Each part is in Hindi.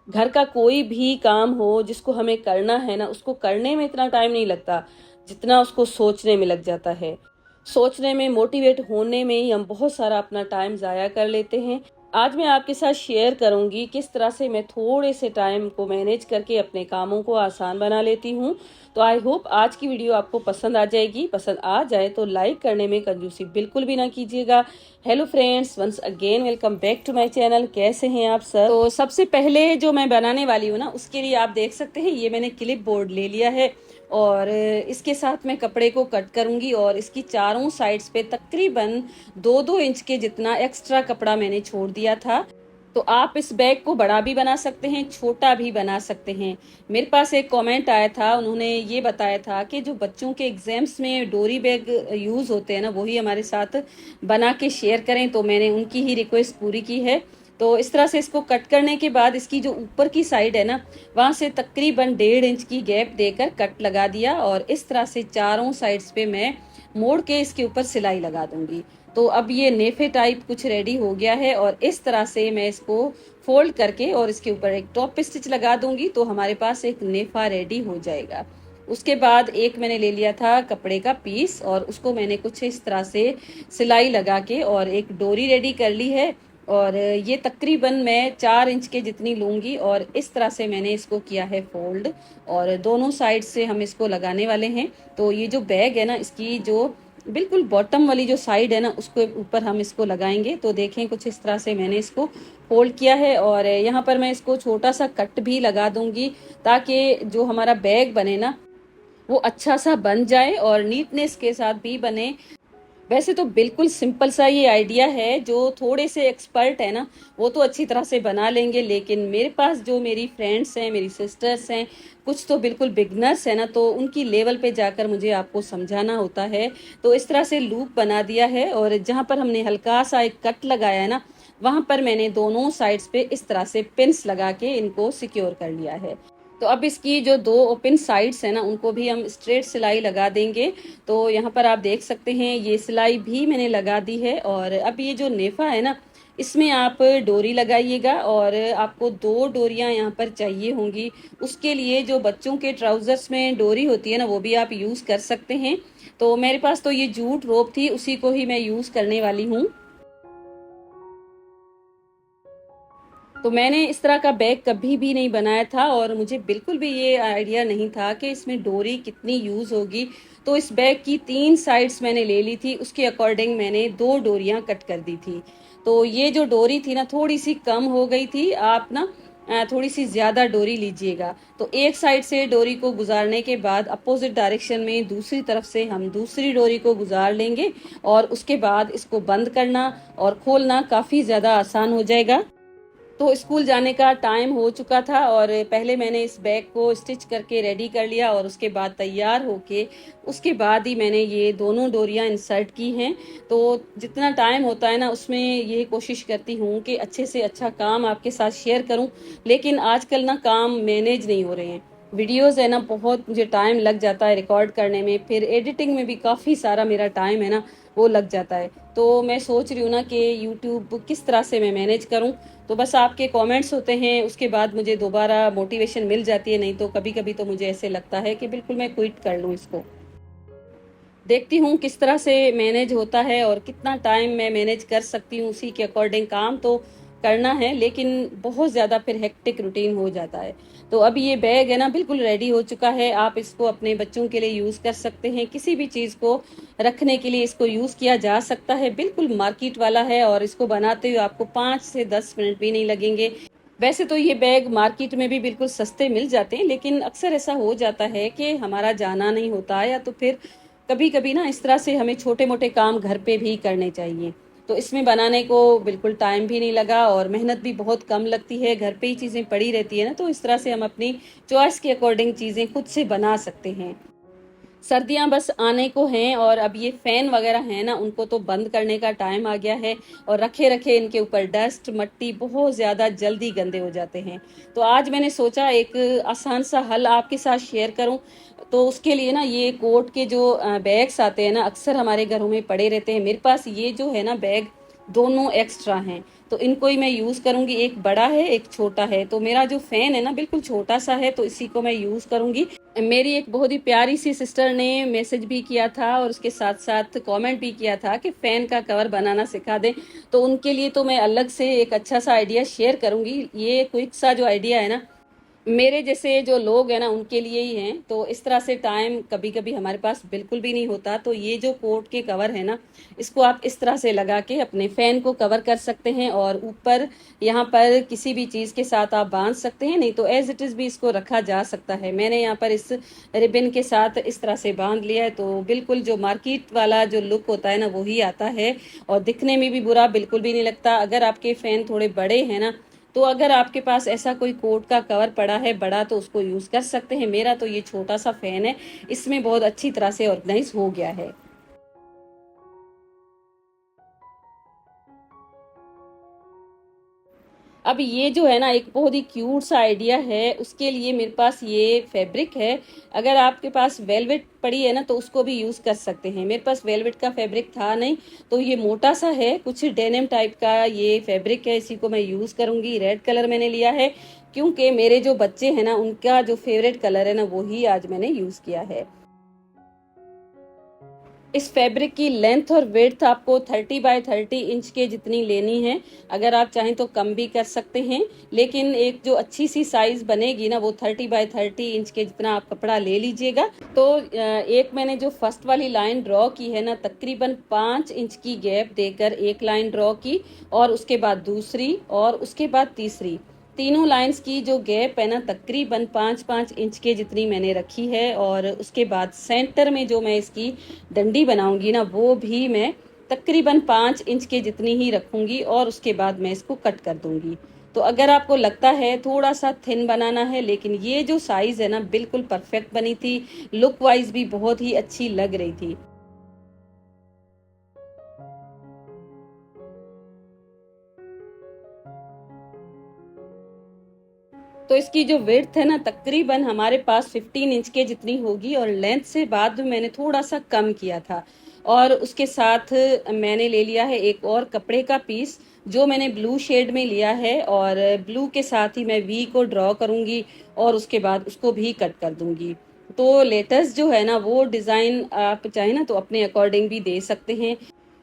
घर का कोई भी काम हो जिसको हमें करना है ना, उसको करने में इतना टाइम नहीं लगता जितना उसको सोचने में लग जाता है। सोचने में, मोटिवेट होने में ही हम बहुत सारा अपना टाइम ज़ाया कर लेते हैं। आज मैं आपके साथ शेयर करूंगी किस तरह से मैं थोड़े से टाइम को मैनेज करके अपने कामों को आसान बना लेती हूँ। तो आई होप आज की वीडियो आपको पसंद आ जाएगी। पसंद आ जाए तो लाइक करने में कंजूसी बिल्कुल भी ना कीजिएगा। Hello friends, once again welcome back to my channel. कैसे हैं आप सब? तो सबसे पहले जो मैं बनाने वाली हूँ ना, उसके लिए आप देख सकते हैं ये मैंने क्लिप बोर्ड ले लिया है और इसके साथ मैं कपड़े को कट करूंगी और इसकी चारों साइड्स पे तकरीबन 2-2 इंच के जितना एक्स्ट्रा कपड़ा मैंने छोड़ दिया था। तो आप इस बैग को बड़ा भी बना सकते हैं, छोटा भी बना सकते हैं। मेरे पास एक कमेंट आया था, उन्होंने ये बताया था कि जो बच्चों के एग्जाम्स में डोरी बैग यूज होते हैं ना, वही हमारे साथ बना के शेयर करें। तो मैंने उनकी ही रिक्वेस्ट पूरी की है। तो इस तरह से इसको कट करने के बाद इसकी जो ऊपर की साइड है ना, वहां से तकरीबन 1.5 इंच की गैप देकर कट लगा दिया और इस तरह से चारों साइड्स पे मैं मोड़ के इसके ऊपर सिलाई लगा दूंगी। तो अब ये नेफे टाइप कुछ रेडी हो गया है और इस तरह से मैं इसको फोल्ड करके और इसके ऊपर एक टॉप स्टिच लगा दूंगी तो हमारे पास एक नेफा रेडी हो जाएगा। उसके बाद एक मैंने ले लिया था कपड़े का पीस और उसको मैंने कुछ इस तरह से सिलाई लगा के और एक डोरी रेडी कर ली है। और ये तकरीबन मैं 4 इंच के जितनी लूंगी और इस तरह से मैंने इसको किया है फोल्ड और दोनों साइड से हम इसको लगाने वाले हैं। तो ये जो बैग है ना, इसकी जो बिल्कुल बॉटम वाली जो साइड है ना, उसके ऊपर हम इसको लगाएंगे। तो देखें कुछ इस तरह से मैंने इसको फोल्ड किया है और यहाँ पर मैं इसको छोटा सा कट भी लगा दूंगी ताकि जो हमारा बैग बने ना, वो अच्छा सा बन जाए और नीटनेस के साथ भी बने। वैसे तो बिल्कुल सिंपल सा ये आइडिया है, जो थोड़े से एक्सपर्ट है ना वो तो अच्छी तरह से बना लेंगे, लेकिन मेरे पास जो मेरी फ्रेंड्स हैं, मेरी सिस्टर्स हैं, कुछ तो बिल्कुल बिगनर्स है ना, तो उनकी लेवल पे जाकर मुझे आपको समझाना होता है। तो इस तरह से लूप बना दिया है और जहां पर हमने हल्का सा एक कट लगाया है ना, वहां पर मैंने दोनों साइड्स पे इस तरह से पिन्स लगा के इनको सिक्योर कर लिया है। तो अब इसकी जो दो ओपन साइड्स है ना, उनको भी हम स्ट्रेट सिलाई लगा देंगे। तो यहाँ पर आप देख सकते हैं ये सिलाई भी मैंने लगा दी है और अब ये जो नेफा है ना, इसमें आप डोरी लगाइएगा और आपको 2 डोरियां यहाँ पर चाहिए होंगी। उसके लिए जो बच्चों के ट्राउजर्स में डोरी होती है ना, वो भी आप यूज कर सकते हैं। तो मेरे पास तो ये जूट रोप थी, उसी को ही मैं यूज करने वाली हूँ। तो मैंने इस तरह का बैग कभी भी नहीं बनाया था और मुझे बिल्कुल भी ये आइडिया नहीं था कि इसमें डोरी कितनी यूज होगी। तो इस बैग की 3 साइड्स मैंने ले ली थी, उसके अकॉर्डिंग मैंने 2 डोरियां कट कर दी थी। तो ये जो डोरी थी ना, थोड़ी सी कम हो गई थी। आप ना थोड़ी सी ज्यादा डोरी लीजिएगा। तो एक साइड से डोरी को गुजारने के बाद अपोजिट डायरेक्शन में दूसरी तरफ से हम दूसरी डोरी को गुजार लेंगे और उसके बाद इसको बंद करना और खोलना काफी ज्यादा आसान हो जाएगा। तो स्कूल जाने का टाइम हो चुका था और पहले मैंने इस बैग को स्टिच करके रेडी कर लिया और उसके बाद तैयार होके उसके बाद ही मैंने ये दोनों डोरियां इंसर्ट की हैं। तो जितना टाइम होता है ना, उसमें ये कोशिश करती हूँ कि अच्छे से अच्छा काम आपके साथ शेयर करूँ, लेकिन आजकल ना काम मैनेज नहीं हो रहे हैं। वीडियोस है ना, बहुत मुझे टाइम लग जाता है रिकॉर्ड करने में, फिर एडिटिंग में भी काफ़ी सारा मेरा टाइम है ना वो लग जाता है। तो मैं सोच रही हूँ ना कि यूट्यूब किस तरह से मैं मैनेज करूँ। तो बस आपके कमेंट्स होते हैं, उसके बाद मुझे दोबारा मोटिवेशन मिल जाती है, नहीं तो कभी कभी तो मुझे ऐसे लगता है कि बिल्कुल मैं क्विट कर लूँ इसको। देखती हूँ किस तरह से मैनेज होता है और कितना टाइम मैं मैनेज कर सकती हूँ, उसी के अकॉर्डिंग काम तो करना है, लेकिन बहुत ज़्यादा फिर हेक्टिक रूटीन हो जाता है। तो अब ये बैग है ना बिल्कुल रेडी हो चुका है। आप इसको अपने बच्चों के लिए यूज़ कर सकते हैं, किसी भी चीज़ को रखने के लिए इसको यूज़ किया जा सकता है। बिल्कुल मार्केट वाला है और इसको बनाते हुए आपको 5 से 10 मिनट भी नहीं लगेंगे। वैसे तो ये बैग मार्केट में भी बिल्कुल सस्ते मिल जाते हैं, लेकिन अक्सर ऐसा हो जाता है कि हमारा जाना नहीं होता, या तो फिर कभी कभी ना इस तरह से हमें छोटे मोटे काम घर पे भी करने चाहिए। तो इसमें बनाने को बिल्कुल टाइम भी नहीं लगा और मेहनत भी बहुत कम लगती है, घर पे ही चीज़ें पड़ी रहती है ना, तो इस तरह से हम अपनी चॉइस के अकॉर्डिंग चीज़ें खुद से बना सकते हैं। सर्दियां बस आने को हैं और अब ये फैन वगैरह हैं ना, उनको तो बंद करने का टाइम आ गया है और रखे रखे इनके ऊपर डस्ट मट्टी बहुत ज़्यादा जल्दी गंदे हो जाते हैं। तो आज मैंने सोचा एक आसान सा हल आपके साथ शेयर करूं। तो उसके लिए ना, ये कोट के जो बैग्स आते हैं ना, अक्सर हमारे घरों में पड़े रहते हैं। मेरे पास ये जो है ना बैग दोनों एक्स्ट्रा हैं, तो इनको ही मैं यूज़ करूँगी। एक बड़ा है, एक छोटा है। तो मेरा जो फ़ैन है ना बिल्कुल छोटा सा है, तो इसी को मैं यूज़ करूँगी। मेरी एक बहुत ही प्यारी सी सिस्टर ने मैसेज भी किया था और उसके साथ साथ कमेंट भी किया था कि फ़ैन का कवर बनाना सिखा दें। तो उनके लिए तो मैं अलग से एक अच्छा सा आइडिया शेयर करूँगी। ये क्विक सा जो आइडिया है ना, मेरे जैसे जो लोग हैं ना उनके लिए ही हैं। तो इस तरह से टाइम कभी कभी हमारे पास बिल्कुल भी नहीं होता, तो ये जो कोट के कवर है ना, इसको आप इस तरह से लगा के अपने फैन को कवर कर सकते हैं और ऊपर यहाँ पर किसी भी चीज़ के साथ आप बांध सकते हैं, नहीं तो एज इट इज़ भी इसको रखा जा सकता है। मैंने यहाँ पर इस रिबन के साथ इस तरह से बांध लिया है, तो बिल्कुल जो मार्केट वाला जो लुक होता है ना वही आता है और दिखने में भी बुरा बिल्कुल भी नहीं लगता। अगर आपके फैन थोड़े बड़े हैं ना, तो अगर आपके पास ऐसा कोई कोट का कवर पड़ा है बड़ा, तो उसको यूज कर सकते हैं। मेरा तो ये छोटा सा फैन है, इसमें बहुत अच्छी तरह से ऑर्गेनाइज हो गया है। अब ये जो है ना एक बहुत ही क्यूट सा आइडिया है, उसके लिए मेरे पास ये फैब्रिक है। अगर आपके पास वेलवेट पड़ी है ना तो उसको भी यूज कर सकते हैं। मेरे पास वेलवेट का फैब्रिक था नहीं, तो ये मोटा सा है, कुछ डेनिम टाइप का ये फैब्रिक है, इसी को मैं यूज करूंगी। रेड कलर मैंने लिया है क्योंकि मेरे जो बच्चे हैं ना उनका जो फेवरेट कलर है ना वही आज मैंने यूज किया है। इस फैब्रिक की लेंथ और विड्थ आपको 30 बाय 30 इंच के जितनी लेनी है। अगर आप चाहें तो कम भी कर सकते हैं, लेकिन एक जो अच्छी सी साइज बनेगी ना वो 30 बाय 30 इंच के जितना आप कपड़ा ले लीजिएगा। तो एक मैंने जो फर्स्ट वाली लाइन ड्रॉ की है ना, तकरीबन 5 इंच की गैप देकर एक लाइन ड्रॉ की और उसके बाद दूसरी और उसके बाद तीसरी। तीनों लाइंस की जो गैप है ना तकरीबन 5-5 इंच के जितनी मैंने रखी है। और उसके बाद सेंटर में जो मैं इसकी डंडी बनाऊंगी ना वो भी मैं तकरीबन 5 इंच के जितनी ही रखूंगी और उसके बाद मैं इसको कट कर दूंगी। तो अगर आपको लगता है थोड़ा सा थिन बनाना है, लेकिन ये जो साइज है ना बिल्कुल परफेक्ट बनी थी, लुक वाइज भी बहुत ही अच्छी लग रही थी। तो इसकी जो विड्थ है ना तकरीबन हमारे पास 15 इंच के जितनी होगी और लेंथ से बाद में मैंने थोड़ा सा कम किया था। और उसके साथ मैंने ले लिया है एक और कपड़े का पीस जो मैंने ब्लू शेड में लिया है और ब्लू के साथ ही मैं वी को ड्रॉ करूंगी और उसके बाद उसको भी कट कर दूंगी। तो लेटेस्ट जो है ना वो डिज़ाइन आप चाहे ना तो अपने अकॉर्डिंग भी दे सकते हैं।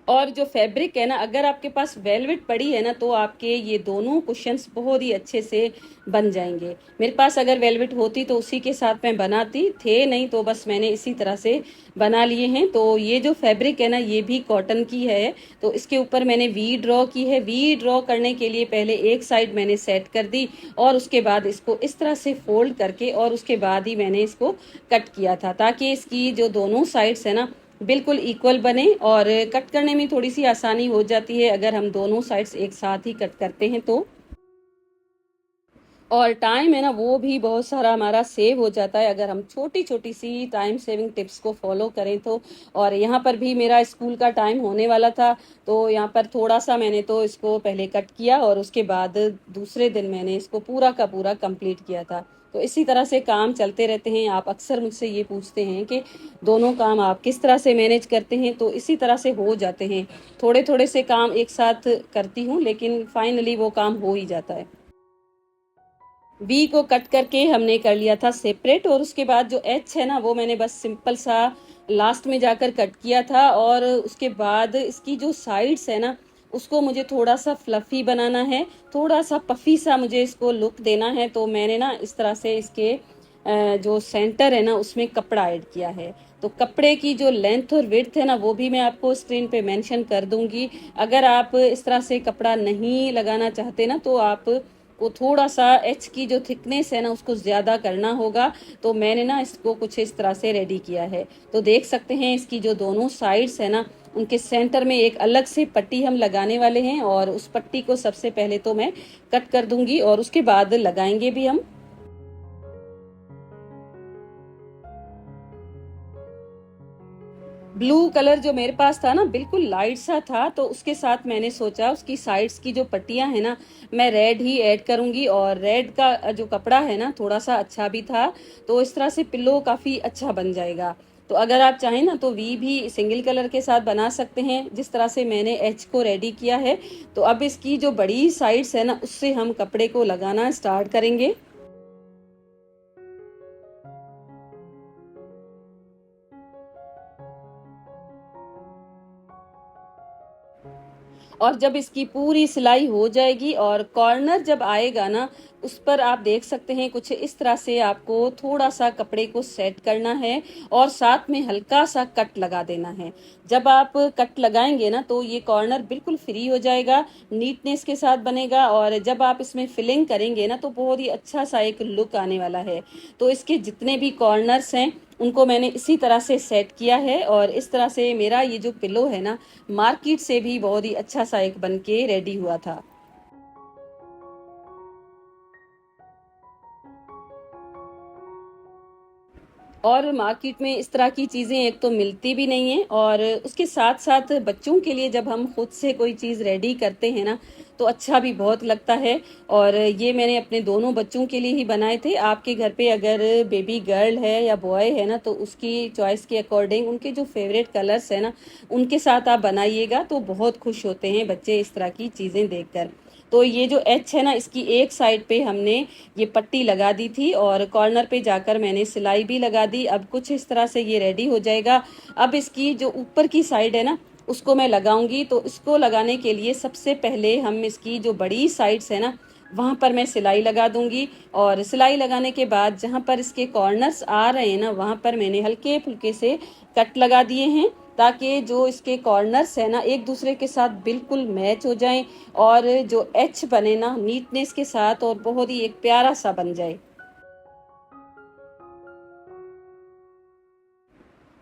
और जो फैब्रिक है ना अगर आपके पास वेलवेट पड़ी है ना तो आपके ये दोनों कुशन्स बहुत ही अच्छे से बन जाएंगे। मेरे पास अगर वेलवेट होती तो उसी के साथ मैं बनाती, थे नहीं तो बस मैंने इसी तरह से बना लिए हैं। तो ये जो फैब्रिक है ना ये भी कॉटन की है, तो इसके ऊपर मैंने वी ड्रॉ की है। वी ड्रॉ करने के लिए पहले एक साइड मैंने सेट कर दी और उसके बाद इसको इस तरह से फोल्ड करके और उसके बाद ही मैंने इसको कट किया था, ताकि इसकी जो दोनों साइड्स है ना बिल्कुल इक्वल बने और कट करने में थोड़ी सी आसानी हो जाती है अगर हम दोनों साइड्स एक साथ ही कट करते हैं तो। और टाइम है ना वो भी बहुत सारा हमारा सेव हो जाता है अगर हम छोटी छोटी सी टाइम सेविंग टिप्स को फॉलो करें तो। और यहाँ पर भी मेरा स्कूल का टाइम होने वाला था, तो यहाँ पर थोड़ा सा मैंने तो इसको पहले कट किया और उसके बाद दूसरे दिन मैंने इसको पूरा का पूरा कंप्लीट किया था। तो इसी तरह से काम चलते रहते हैं। आप अक्सर मुझसे ये पूछते हैं कि दोनों काम आप किस तरह से मैनेज करते हैं, तो इसी तरह से हो जाते हैं। थोड़े थोड़े से काम एक साथ करती हूँ लेकिन फाइनली वो काम हो ही जाता है। वी को कट करके हमने कर लिया था सेपरेट और उसके बाद जो एच है ना वो मैंने बस सिंपल सा लास्ट में जाकर कट किया था। और उसके बाद इसकी जो साइड्स है ना उसको मुझे थोड़ा सा फ्लफी बनाना है, थोड़ा सा पफी सा मुझे इसको लुक देना है। तो मैंने ना इस तरह से इसके जो सेंटर है ना उसमें कपड़ा ऐड किया है। तो कपड़े की जो लेंथ और विड्थ है ना वो भी मैं आपको स्क्रीन पे मेंशन कर दूंगी। अगर आप इस तरह से कपड़ा नहीं लगाना चाहते ना तो आप को थोड़ा सा एच की जो थिकनेस है ना उसको ज्यादा करना होगा। तो मैंने ना इसको कुछ इस तरह से रेडी किया है। तो देख सकते हैं इसकी जो दोनों साइड्स है ना उनके सेंटर में एक अलग से पट्टी हम लगाने वाले हैं और उस पट्टी को सबसे पहले तो मैं कट कर दूंगी और उसके बाद लगाएंगे भी हम। ब्लू कलर जो मेरे पास था ना बिल्कुल लाइट सा था, तो उसके साथ मैंने सोचा उसकी साइड्स की जो पट्टियां है ना मैं रेड ही ऐड करूंगी। और रेड का जो कपड़ा है ना थोड़ा सा अच्छा भी था, तो इस तरह से पिल्लो काफी अच्छा बन जाएगा। तो अगर आप चाहें ना तो वी भी सिंगल कलर के साथ बना सकते हैं, जिस तरह से मैंने एच को रेडी किया है। तो अब इसकी जो बड़ी साइड्स है ना, उससे हम कपड़े को लगाना स्टार्ट करेंगे। और जब इसकी पूरी सिलाई हो जाएगी और कॉर्नर जब आएगा ना, उस पर आप देख सकते हैं कुछ इस तरह से आपको थोड़ा सा कपड़े को सेट करना है और साथ में हल्का सा कट लगा देना है। जब आप कट लगाएंगे ना तो ये कॉर्नर बिल्कुल फ्री हो जाएगा, नीटनेस के साथ बनेगा और जब आप इसमें फिलिंग करेंगे ना तो बहुत ही अच्छा सा एक लुक आने वाला है। तो इसके जितने भी कॉर्नर्स हैं उनको मैंने इसी तरह से सेट किया है और इस तरह से मेरा ये जो पिलो है ना, मार्केट से भी बहुत ही अच्छा सा एक बन के रेडी हुआ था। और मार्केट में इस तरह की चीज़ें एक तो मिलती भी नहीं है और उसके साथ साथ बच्चों के लिए जब हम खुद से कोई चीज़ रेडी करते हैं ना तो अच्छा भी बहुत लगता है। और ये मैंने अपने दोनों बच्चों के लिए ही बनाए थे। आपके घर पे अगर बेबी गर्ल है या बॉय है ना तो उसकी चॉइस के अकॉर्डिंग उनके जो फेवरेट कलर्स है ना उनके साथ आप बनाइएगा तो बहुत खुश होते हैं बच्चे इस तरह की चीज़ें देखकर। तो ये जो एच है ना, इसकी एक साइड पे हमने ये पट्टी लगा दी थी और कॉर्नर पे जाकर मैंने सिलाई भी लगा दी। अब कुछ इस तरह से ये रेडी हो जाएगा। अब इसकी जो ऊपर की साइड है ना उसको मैं लगाऊंगी। तो इसको लगाने के लिए सबसे पहले हम इसकी जो बड़ी साइड्स है ना वहां पर मैं सिलाई लगा दूंगी और सिलाई लगाने के बाद जहां पर इसके कॉर्नर्स आ रहे हैं ना वहां पर मैंने हल्के फुल्के से कट लगा दिए हैं ताकि जो इसके कॉर्नर्स है ना एक दूसरे के साथ बिल्कुल मैच हो जाएं और जो एच बने ना नीटनेस के साथ और बहुत ही एक प्यारा सा बन जाए।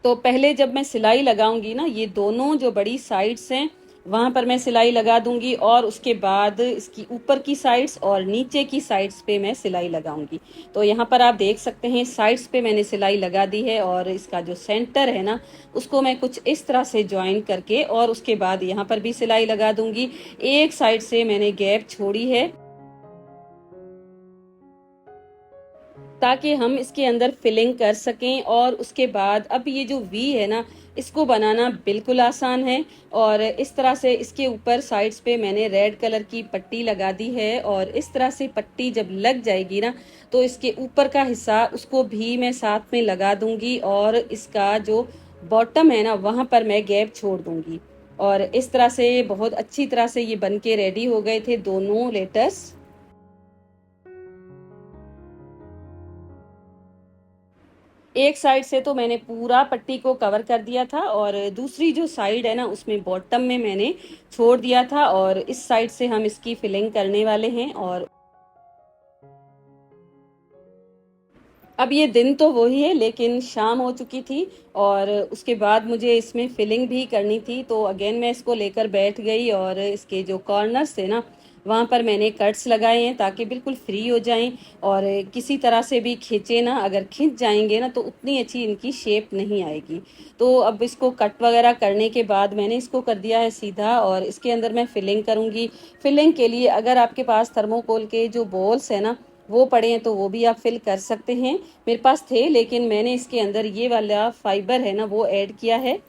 तो पहले जब मैं सिलाई लगाऊंगी ना ये दोनों जो बड़ी साइड्स हैं वहां पर मैं सिलाई लगा दूंगी और उसके बाद इसकी ऊपर की साइड्स और नीचे की साइड्स पे मैं सिलाई लगाऊंगी। तो यहाँ पर आप देख सकते हैं साइड्स पे मैंने सिलाई लगा दी है और इसका जो सेंटर है ना उसको मैं कुछ इस तरह से ज्वाइन करके और उसके बाद यहाँ पर भी सिलाई लगा दूंगी। एक साइड से मैंने गैप छोड़ी है ताकि हम इसके अंदर फिलिंग कर सकें। और उसके बाद अब ये जो वी है ना इसको बनाना बिल्कुल आसान है और इस तरह से इसके ऊपर साइड्स पे मैंने रेड कलर की पट्टी लगा दी है और इस तरह से पट्टी जब लग जाएगी ना तो इसके ऊपर का हिस्सा उसको भी मैं साथ में लगा दूंगी और इसका जो बॉटम है ना वहां पर मैं गैप छोड़ दूंगी। और इस तरह से बहुत अच्छी तरह से ये बन के रेडी हो गए थे दोनों लेटर्स। एक साइड से तो मैंने पूरा पट्टी को कवर कर दिया था और दूसरी जो साइड है ना उसमें बॉटम में मैंने छोड़ दिया था और इस साइड से हम इसकी फिलिंग करने वाले हैं। और अब ये दिन तो वही है लेकिन शाम हो चुकी थी और उसके बाद मुझे इसमें फिलिंग भी करनी थी। तो अगेन मैं इसको लेकर बैठ गई और इसके जो कॉर्नर्स थे ना वहाँ पर मैंने कट्स लगाए हैं ताकि बिल्कुल फ्री हो जाएं और किसी तरह से भी खींचे ना, अगर खींच जाएंगे ना तो उतनी अच्छी इनकी शेप नहीं आएगी। तो अब इसको कट वगैरह करने के बाद मैंने इसको कर दिया है सीधा और इसके अंदर मैं फिलिंग करूँगी। फिलिंग के लिए अगर आपके पास थर्मोकोल के जो बॉल्स है ना वो पड़े हैं तो वो भी आप फिल कर सकते हैं। मेरे पास थे लेकिन मैंने इसके अंदर ये वाला फाइबर है ना वो ऐड किया है।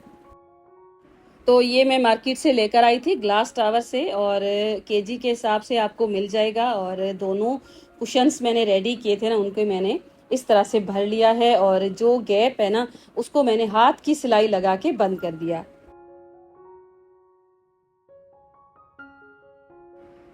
तो ये मैं मार्केट से लेकर आई थी ग्लास टावर से और केजी के हिसाब से आपको मिल जाएगा। और दोनों कुशन्स मैंने रेडी किए थे ना उनको मैंने इस तरह से भर लिया है और जो गैप है ना उसको मैंने हाथ की सिलाई लगा के बंद कर दिया।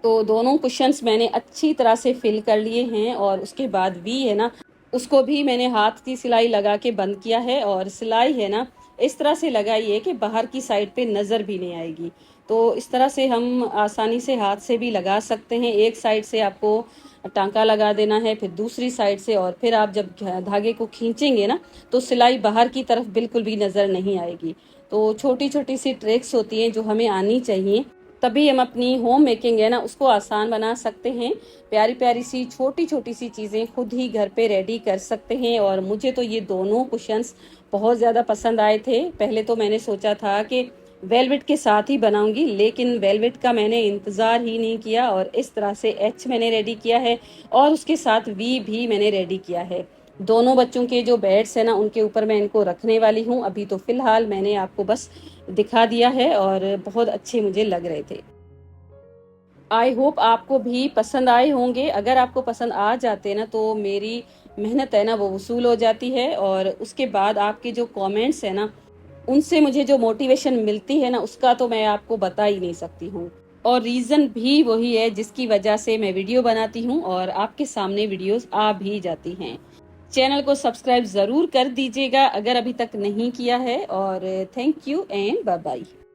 तो दोनों कुशन्स मैंने अच्छी तरह से फिल कर लिए हैं और उसके बाद वी है ना उसको भी मैंने हाथ की सिलाई लगा के बंद किया है और सिलाई है ना इस तरह से लगाइए कि बाहर की साइड पे नज़र भी नहीं आएगी। तो इस तरह से हम आसानी से हाथ से भी लगा सकते हैं। एक साइड से आपको टांका लगा देना है फिर दूसरी साइड से और फिर आप जब धागे को खींचेंगे ना तो सिलाई बाहर की तरफ बिल्कुल भी नज़र नहीं आएगी। तो छोटी छोटी सी ट्रिक्स होती हैं जो हमें आनी चाहिए, तभी हम अपनी होम मेकिंग है ना उसको आसान बना सकते हैं। प्यारी प्यारी सी छोटी छोटी सी चीज़ें खुद ही घर पे रेडी कर सकते हैं। और मुझे तो ये दोनों कुशन्स बहुत ज़्यादा पसंद आए थे। पहले तो मैंने सोचा था कि वेलवेट के साथ ही बनाऊंगी लेकिन वेलवेट का मैंने इंतज़ार ही नहीं किया और इस तरह से एच मैंने रेडी किया है और उसके साथ वी भी मैंने रेडी किया है। दोनों बच्चों के जो बेड्स है ना उनके ऊपर मैं इनको रखने वाली हूँ। अभी तो फिलहाल मैंने आपको बस दिखा दिया है और बहुत अच्छे मुझे लग रहे थे। आई होप आपको भी पसंद आए होंगे। अगर आपको पसंद आ जाते ना तो मेरी मेहनत है ना वो वसूल हो जाती है, और उसके बाद आपके जो कमेंट्स है ना उनसे मुझे जो मोटिवेशन मिलती है ना उसका तो मैं आपको बता ही नहीं सकती हूँ। और रीज़न भी वही है जिसकी वजह से मैं वीडियो बनाती हूँ और आपके सामने वीडियोस आ भी जाती हैं। चैनल को सब्सक्राइब ज़रूर कर दीजिएगा अगर अभी तक नहीं किया है, और thank you and bye bye.